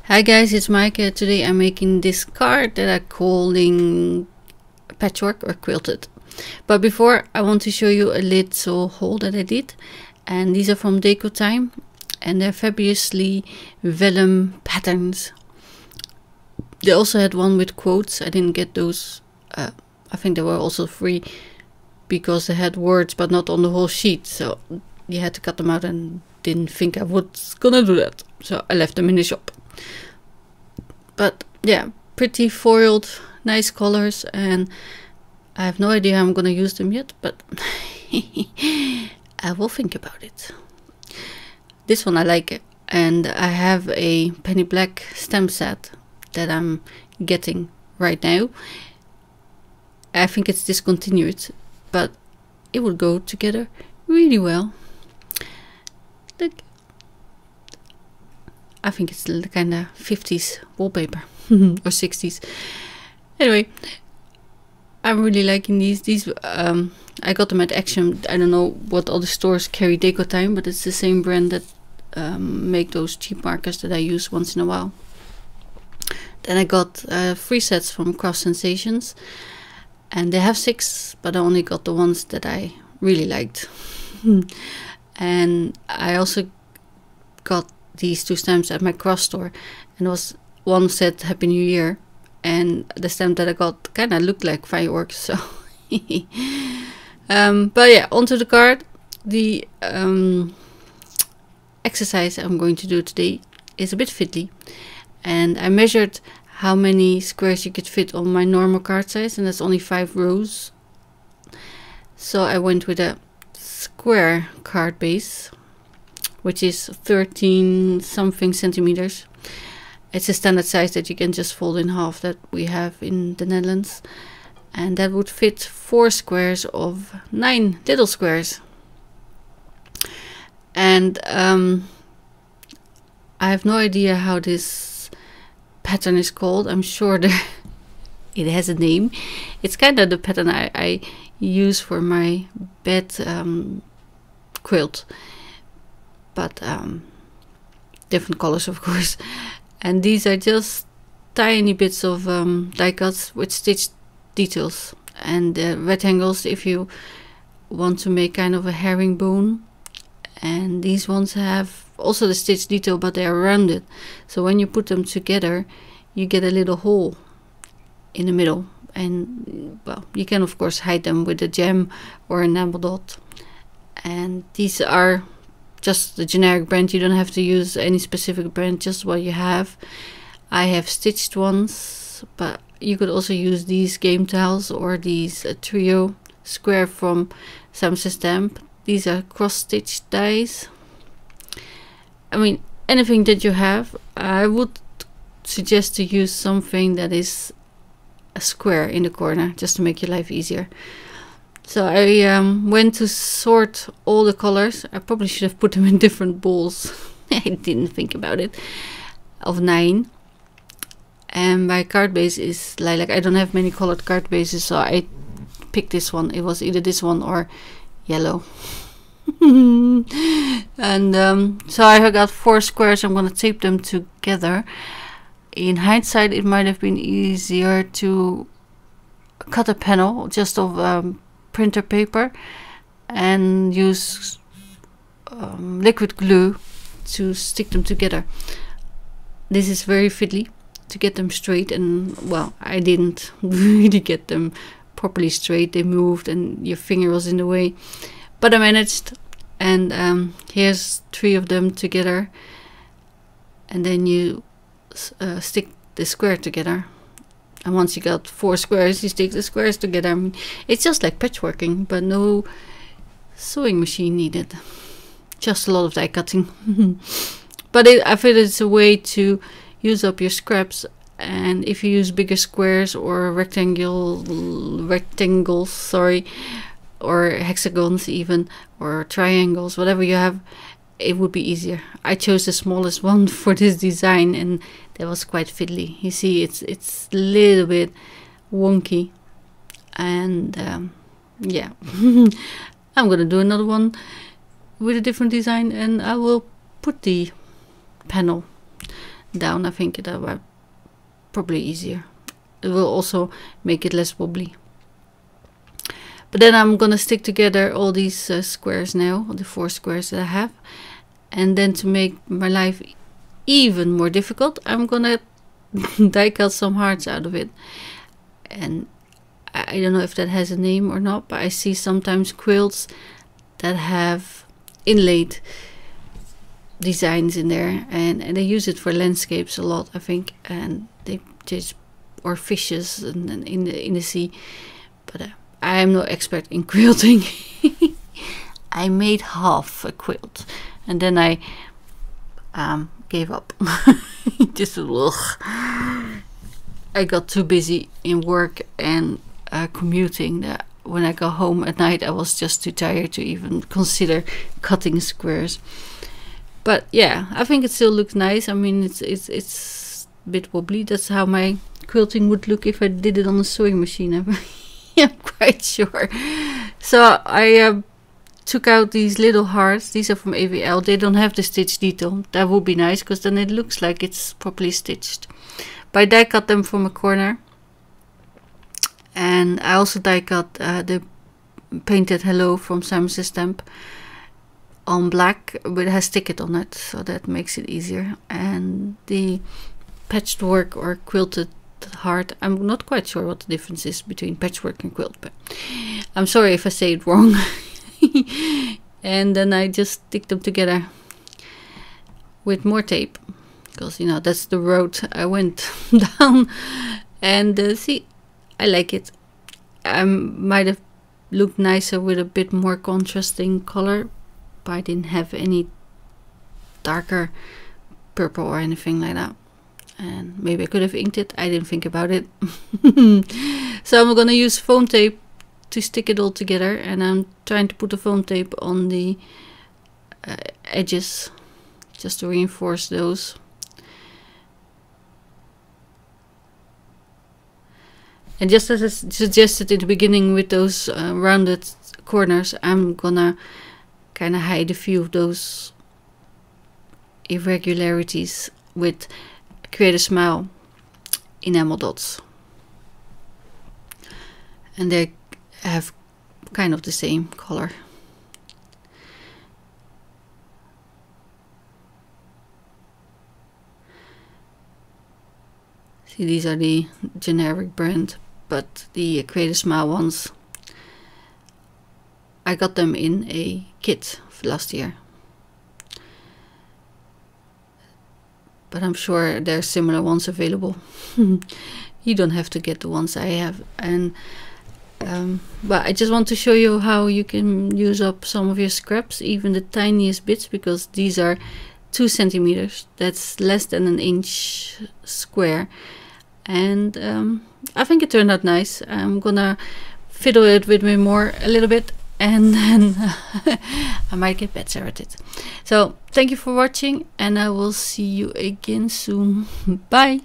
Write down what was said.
Hi guys, it's Mike. Today I'm making this card that I'm calling patchwork or quilted. But before, I want to show you a little haul that I did. And these are from Deco Time. And they're fabulously vellum patterns. They also had one with quotes. I didn't get those. I think they were also free because they had words but not on the whole sheet. So you had to cut them out and didn't think I was gonna do that. So I left them in the shop. But yeah, pretty foiled, nice colors, and I have no idea how I'm gonna use them yet, but I will think about it. This one I like it, and I have a penny black stamp set that I'm getting right now. I think it's discontinued, but it would go together really well. Look. I think it's the kind of 50s wallpaper or 60s. Anyway, I'm really liking these. I got them at Action. I don't know what other stores carry Deco Time, but it's the same brand that make those cheap markers that I use once in a while. Then I got 3 sets from Craft Sensations, and they have 6, but I only got the ones that I really liked. And I also got these 2 stamps at my craft store, and it was one said Happy New Year, and the stamp that I got kind of looked like fireworks. So but yeah, onto the card. The exercise I'm going to do today is a bit fiddly, and I measured how many squares you could fit on my normal card size, and that's only 5 rows. So I went with a square card base, which is 13 something centimeters. It's a standard size that you can just fold in half that we have in the Netherlands, and that would fit 4 squares of 9 little squares. And I have no idea how this pattern is called. I'm sure it has a name. It's kind of the pattern I use for my bed quilt, but different colors of course. And these are just tiny bits of die cuts with stitch details and rectangles if you want to make kind of a herringbone. And these ones have also the stitch detail, but they are rounded, so when you put them together you get a little hole in the middle. And well, you can of course hide them with a gem or a enamel dot. And these are just the generic brand. You don't have to use any specific brand, just what you have. I have stitched ones, but you could also use these game tiles or these trio square from Sam's Stamp. These are cross-stitched dies. I mean, anything that you have. I would suggest to use something that is a square in the corner, just to make your life easier. So I went to sort all the colors. I probably should have put them in different bowls. I didn't think about it. Of 9. And my card base is lilac. I don't have many colored card bases, so I picked this one. It was either this one or yellow. And so I got 4 squares. I'm gonna tape them together. In hindsight, it might have been easier to cut a panel just of printer paper and use liquid glue to stick them together. This is very fiddly to get them straight, and well, I didn't really get them properly straight. They moved and your finger was in the way, but I managed. And here's 3 of them together, and then you stick the square together. And once you got 4 squares, you stick the squares together. I mean, it's just like patchworking, but no sewing machine needed. Just a lot of die cutting. But I feel it's a way to use up your scraps. And if you use bigger squares or rectangles, sorry, or hexagons even, or triangles, whatever you have, it would be easier. I chose the smallest one for this design, and that was quite fiddly. You see, it's a little bit wonky, and yeah. I'm gonna do another one with a different design, and I will put the panel down. I think that will probably easier. It will also make it less wobbly. But then I'm gonna stick together all these squares now, the 4 squares that I have, and then to make my life even more difficult, I'm gonna die cut some hearts out of it. And I don't know if that has a name or not, but I see sometimes quilts that have inlaid designs in there, and they use it for landscapes a lot, I think, and they just, or fishes and in the sea. But I am no expert in quilting. I made half a quilt and then I gave up. Just ugh. I got too busy in work and commuting that when I got home at night I was just too tired to even consider cutting squares. But yeah, I think it still looks nice. I mean, it's a bit wobbly. That's how my quilting would look if I did it on a sewing machine. I'm quite sure. So I took out these little hearts. These are from AVL. They don't have the stitch detail. That would be nice because then it looks like it's properly stitched. But I die cut them from a corner. And I also die cut the painted hello from Simon Says Stamp on black, but it has ticket on it, so that makes it easier. And the patchwork or quilted heart, I'm not quite sure what the difference is between patchwork and quilt, but I'm sorry if I say it wrong. And then I just stick them together with more tape, because you know that's the road I went down. And see, I like it. I might have looked nicer with a bit more contrasting color, but I didn't have any darker purple or anything like that. And maybe I could have inked it. I didn't think about it. So I'm gonna use foam tape to stick it all together, and I'm trying to put the foam tape on the edges just to reinforce those. And just as I suggested in the beginning with those rounded corners, I'm gonna kind of hide a few of those irregularities with Create a Smile enamel dots. And they have kind of the same color. See, these are the generic brand, but the Create a Smile ones, I got them in a kit last year. But I'm sure there are similar ones available. You don't have to get the ones I have. And but I just want to show you how you can use up some of your scraps, even the tiniest bits, because these are 2 centimeters. That's less than an inch square. And I think it turned out nice. I'm gonna fiddle it with me more a little bit, and then I might get better at it. So thank you for watching, and I will see you again soon. Bye.